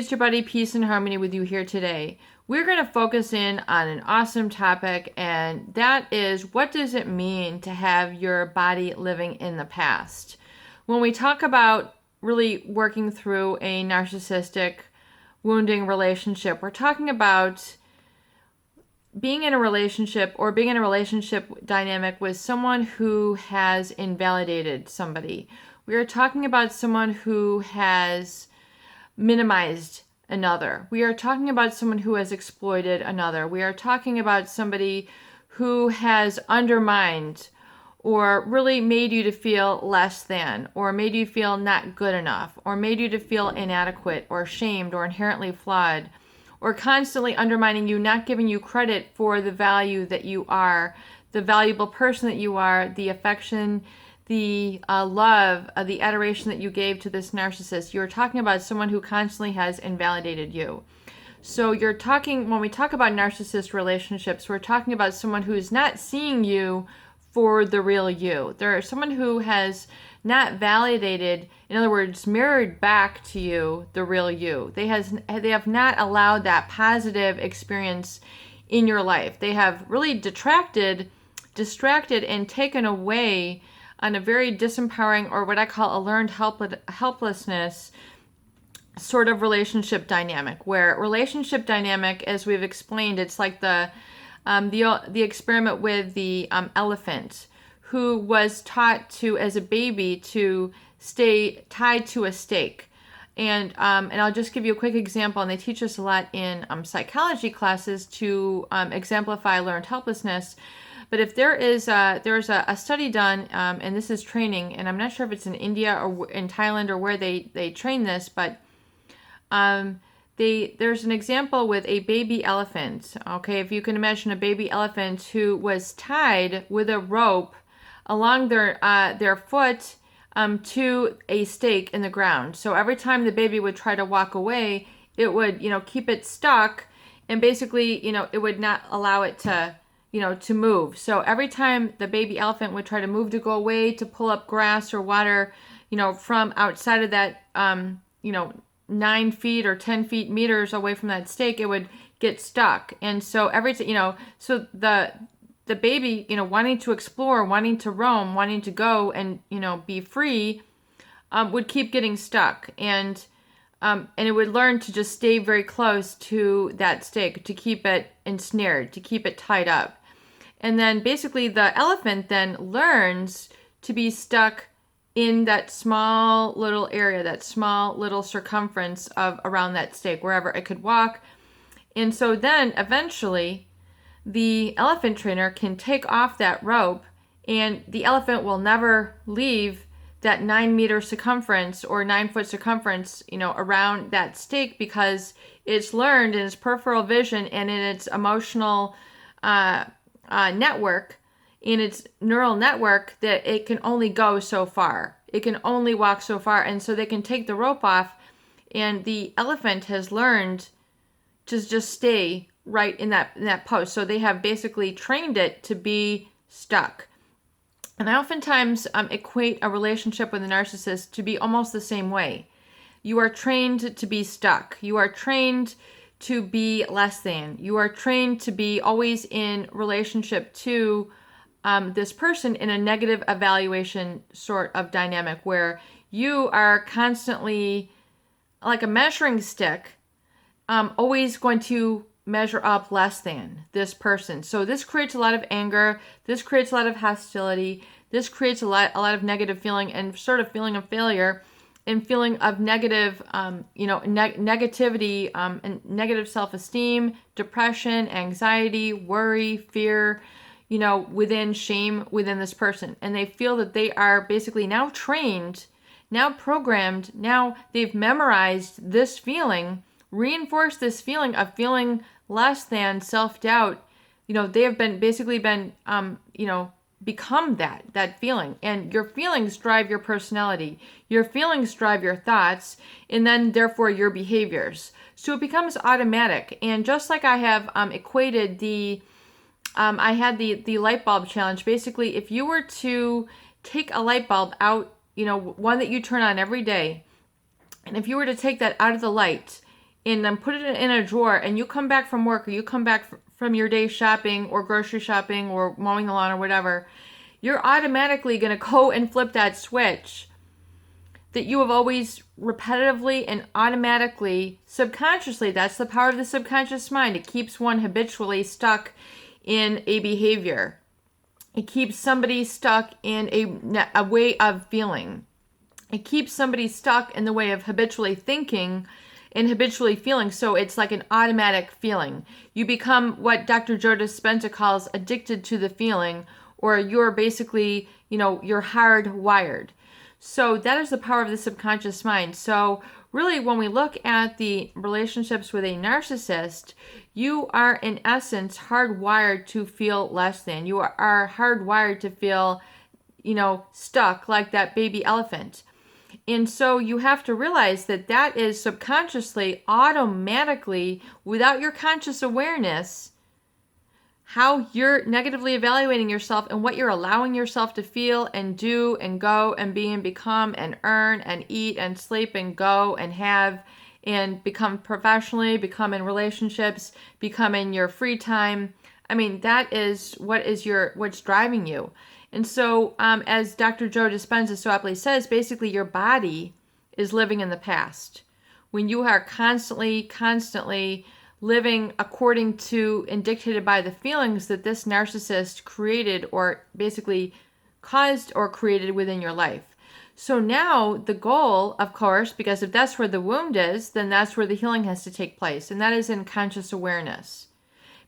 it's your buddy Peace and Harmony with you here today. We're going to focus in on an awesome topic, and that is, what does it mean to have your body living in the past? When we talk about really working through a narcissistic, wounding relationship, we're talking about being in a relationship or being in a relationship dynamic with someone who has invalidated somebody. We are talking about someone who has minimized another. We are talking about someone who has exploited another. We are talking about somebody who has undermined or really made you to feel less than, or made you feel not good enough, or made you to feel inadequate or shamed or inherently flawed, or constantly undermining you, not giving you credit for the value that you are, the valuable person that you are, the affection, the love, the adoration that you gave to this narcissist. You're talking about someone who constantly has invalidated you. So when we talk about narcissist relationships, we're talking about someone who's not seeing you for the real you. There's someone who has not validated, in other words, mirrored back to you the real you. They have not allowed that positive experience in your life. They have really distracted, and taken away on a very disempowering, or what I call a learned helplessness sort of relationship dynamic, where relationship dynamic, as we've explained, it's like the experiment with the elephant, who was taught to, as a baby, to stay tied to a stake. And I'll just give you a quick example, and they teach us a lot in psychology classes to exemplify learned helplessness. But if there's a study done, and this is training, and I'm not sure if it's in India or in Thailand or where they train this, but there's an example with a baby elephant. Okay, if you can imagine a baby elephant who was tied with a rope along their foot to a stake in the ground. So every time the baby would try to walk away, it would keep it stuck, and basically it would not allow it to move. So every time the baby elephant would try to move to go away, to pull up grass or water, from outside of that, 9 feet or 10 feet meters away from that stake, it would get stuck. And so so the baby, wanting to explore, wanting to roam, wanting to go and, be free, would keep getting stuck. And it would learn to just stay very close to that stake, to keep it ensnared, to keep it tied up. And then basically the elephant then learns to be stuck in that small little area, that small little circumference of around that stake, wherever it could walk. And so then eventually the elephant trainer can take off that rope, and the elephant will never leave that 9-meter circumference or 9-foot circumference, around that stake, because it's learned in its peripheral vision and in its emotional network, in its neural network, that it can only go so far. It can only walk so far. And so they can take the rope off, and the elephant has learned to just stay right in that post. So they have basically trained it to be stuck. And I oftentimes equate a relationship with a narcissist to be almost the same way. You are trained to be stuck. You are trained to be less than. You are trained to be always in relationship to this person in a negative evaluation sort of dynamic, where you are constantly like a measuring stick, always going to measure up less than this person. So this creates a lot of anger. This creates a lot of hostility. This creates a lot of negative feeling, and sort of feeling of failure, and feeling of negative, negativity, and negative self-esteem, depression, anxiety, worry, fear, within shame within this person. And they feel that they are basically now trained, now programmed, now they've memorized this feeling, reinforced this feeling of feeling less than, self-doubt. They have been become that feeling. And your feelings drive your personality. Your feelings drive your thoughts, and then therefore your behaviors. So it becomes automatic. And just like I have equated I had the light bulb challenge. Basically, if you were to take a light bulb out, one that you turn on every day, and if you were to take that out of the light and then put it in a drawer, and you come back from work, or you come back from your day shopping or grocery shopping or mowing the lawn or whatever, you're automatically going to go and flip that switch that you have always repetitively and automatically, subconsciously, that's the power of the subconscious mind. It keeps one habitually stuck in a behavior. It keeps somebody stuck in a way of feeling. It keeps somebody stuck in the way of habitually thinking and habitually feeling. So it's like an automatic feeling. You become what Dr. Joe Dispenza calls addicted to the feeling, or you're basically, you're hardwired. So that is the power of the subconscious mind. So really, when we look at the relationships with a narcissist, you are in essence hardwired to feel less than. You are hardwired to feel, stuck like that baby elephant. And so you have to realize that that is subconsciously, automatically, without your conscious awareness, how you're negatively evaluating yourself and what you're allowing yourself to feel and do and go and be and become and earn and eat and sleep and go and have and become professionally, become in relationships, become in your free time. I mean, that is what's driving you. And so, as Dr. Joe Dispenza so aptly says, basically your body is living in the past. When you are constantly living according to and dictated by the feelings that this narcissist created or basically caused or created within your life. So now the goal, of course, because if that's where the wound is, then that's where the healing has to take place. And that is in conscious awareness.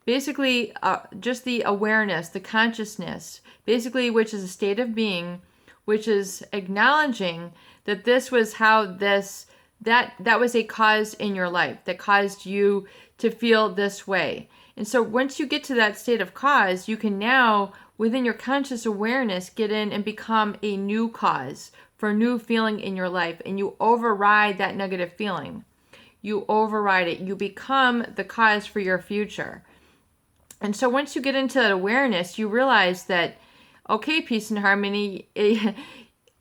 Basically, just the awareness, the consciousness, basically, which is a state of being, which is acknowledging that this was how that was a cause in your life that caused you to feel this way. And so once you get to that state of cause, you can now, within your conscious awareness, get in and become a new cause for a new feeling in your life. And you override that negative feeling. You override it. You become the cause for your future. And so once you get into that awareness, you realize that, okay, peace and harmony,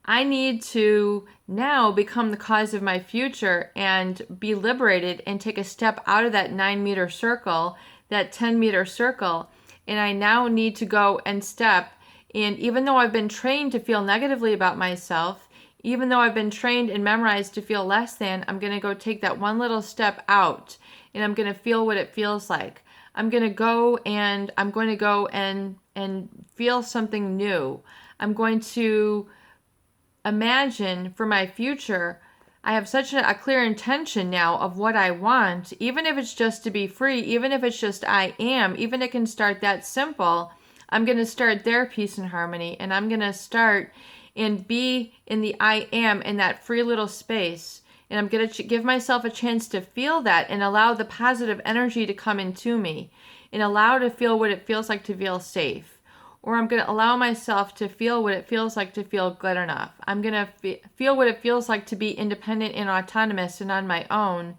I need to now become the cause of my future and be liberated and take a step out of that 9-meter circle, that 10-meter circle. And I now need to go and step. And even though I've been trained to feel negatively about myself, even though I've been trained and memorized to feel less than, I'm going to go take that one little step out and I'm going to feel what it feels like. I'm going to go and feel something new. I'm going to imagine for my future. I have such a clear intention now of what I want, even if it's just to be free, even if it's just I am, even it can start that simple. I'm going to start there, peace and harmony, and I'm going to start and be in the I am, in that free little space. And I'm going to give myself a chance to feel that and allow the positive energy to come into me and allow to feel what it feels like to feel safe. Or I'm going to allow myself to feel what it feels like to feel good enough. I'm going to feel what it feels like to be independent and autonomous and on my own.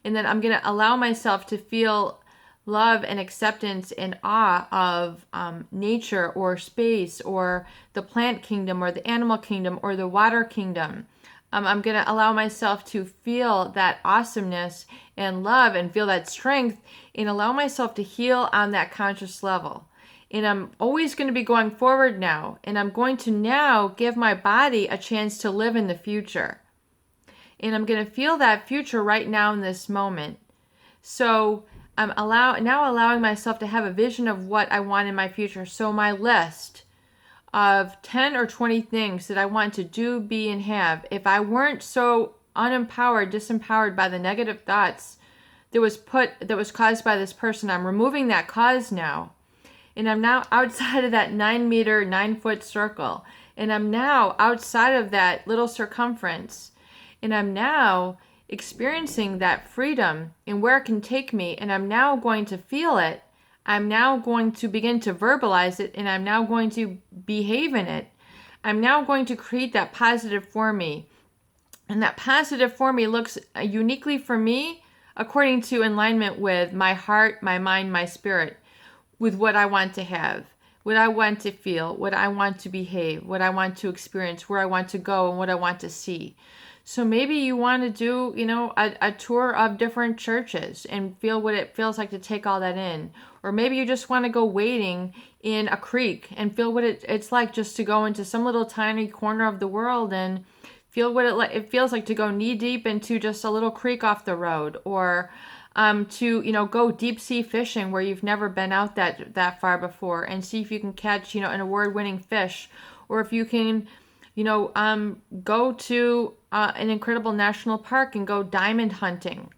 And then I'm going to allow myself to feel love and acceptance and awe of nature or space or the plant kingdom or the animal kingdom or the water kingdom. I'm going to allow myself to feel that awesomeness and love and feel that strength and allow myself to heal on that conscious level. And I'm always going to be going forward now. And I'm going to now give my body a chance to live in the future. And I'm going to feel that future right now in this moment. So I'm now allowing myself to have a vision of what I want in my future. So my list of 10 or 20 things that I want to do, be, and have, if I weren't so unempowered, disempowered by the negative thoughts that was caused by this person, I'm removing that cause now. And I'm now outside of that 9-meter, 9-foot circle. And I'm now outside of that little circumference. And I'm now experiencing that freedom and where it can take me. And I'm now going to feel it. I'm now going to begin to verbalize it. And I'm now going to behave in it. I'm now going to create that positive for me. And that positive for me looks uniquely for me according to alignment with my heart, my mind, my spirit, with what I want to have, what I want to feel, what I want to behave, what I want to experience, where I want to go, and what I want to see. So maybe you want to do, a tour of different churches and feel what it feels like to take all that in. Or maybe you just want to go wading in a creek and feel what it's like just to go into some little tiny corner of the world and feel what it feels like to go knee deep into just a little creek off the road. Or to go deep sea fishing where you've never been out that far before and see if you can catch an award-winning fish, or if you can go to an incredible national park and go diamond hunting.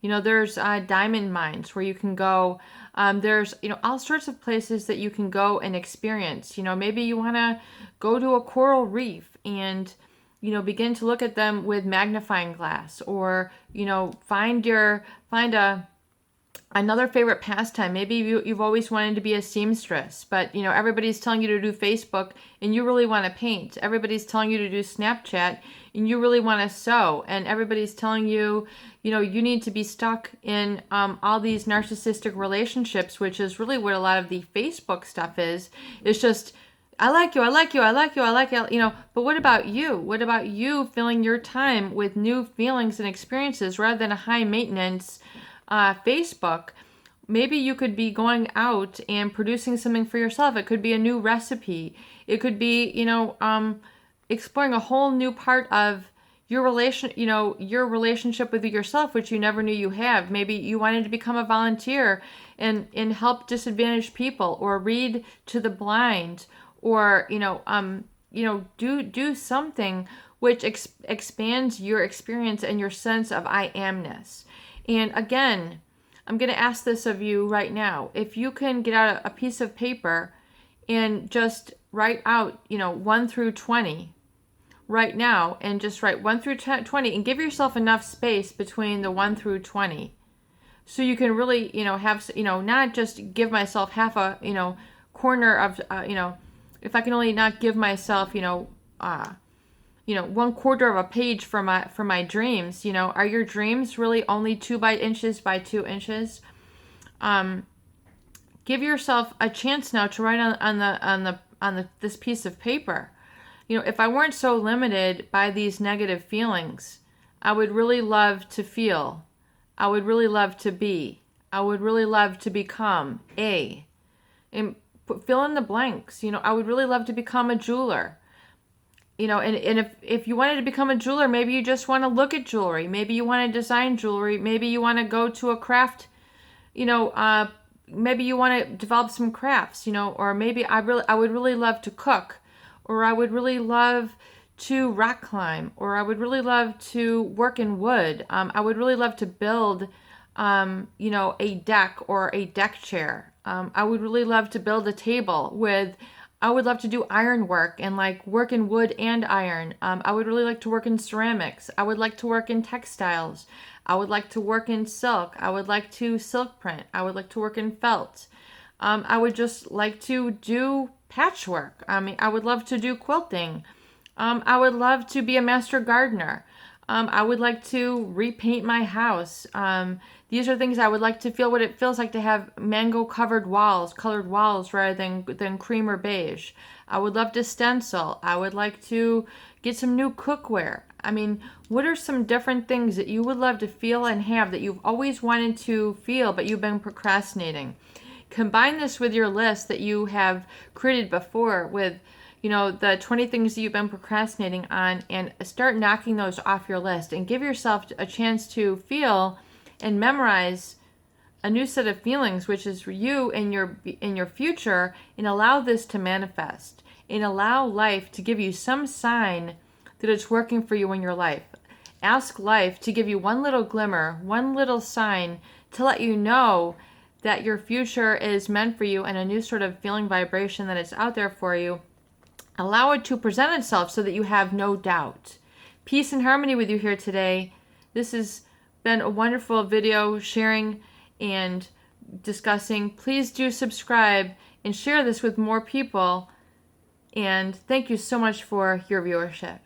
There's diamond mines where you can go. There's all sorts of places that you can go and experience. Maybe you want to go to a coral reef and begin to look at them with magnifying glass, or find another favorite pastime. Maybe you've always wanted to be a seamstress, but everybody's telling you to do Facebook and you really want to paint. Everybody's telling you to do Snapchat and you really want to sew. And everybody's telling you, you need to be stuck in all these narcissistic relationships, which is really what a lot of the Facebook stuff is. It's just, I like you, I like you, I like you, I like you, but what about you? What about you filling your time with new feelings and experiences rather than a high maintenance Facebook? Maybe you could be going out and producing something for yourself. It could be a new recipe. It could be, exploring a whole new part of your your relationship with yourself, which you never knew you have. Maybe you wanted to become a volunteer and help disadvantaged people, or read to the blind, or do something which expands your experience and your sense of I amness. And again, I'm going to ask this of you right now. If you can get out a piece of paper and just write out, 1 through 20 right now, and just write 1 through 20 and give yourself enough space between the 1 through 20. So you can really, have, not just give myself half a, corner of, if I can only not give myself, 1/4 of a page for my dreams. Are your dreams really only 2 inches by 2 inches? Give yourself a chance now to write on this piece of paper. If I weren't so limited by these negative feelings, I would really love to feel. I would really love to be. I would really love to become and fill in the blanks. I would really love to become a jeweler. And if you wanted to become a jeweler, maybe you just want to look at jewelry. Maybe you want to design jewelry. Maybe you want to go to a craft, maybe you want to develop some crafts, or maybe I would really love to cook, or I would really love to rock climb, or I would really love to work in wood. I would really love to build, a deck or a deck chair. I would really love to build a table I would love to do iron work and work in wood and iron. I would really like to work in ceramics. I would like to work in textiles. I would like to work in silk. I would like to silk print. I would like to work in felt. I would just like to do patchwork. I would love to do quilting. I would love to be a master gardener. I would like to repaint my house. These are things I would like to feel what it feels like to have colored walls rather than cream or beige. I would love to stencil. I would like to get some new cookware. What are some different things that you would love to feel and have that you've always wanted to feel but you've been procrastinating? Combine this with your list that you have created before with the 20 things that you've been procrastinating on, and start knocking those off your list and give yourself a chance to feel and memorize a new set of feelings, which is for you in your future, and allow this to manifest and allow life to give you some sign that it's working for you in your life. Ask life to give you one little glimmer, one little sign to let you know that your future is meant for you and a new sort of feeling vibration that is out there for you. Allow it to present itself so that you have no doubt. Peace and harmony with you here today. This has been a wonderful video sharing and discussing. Please do subscribe and share this with more people. And thank you so much for your viewership.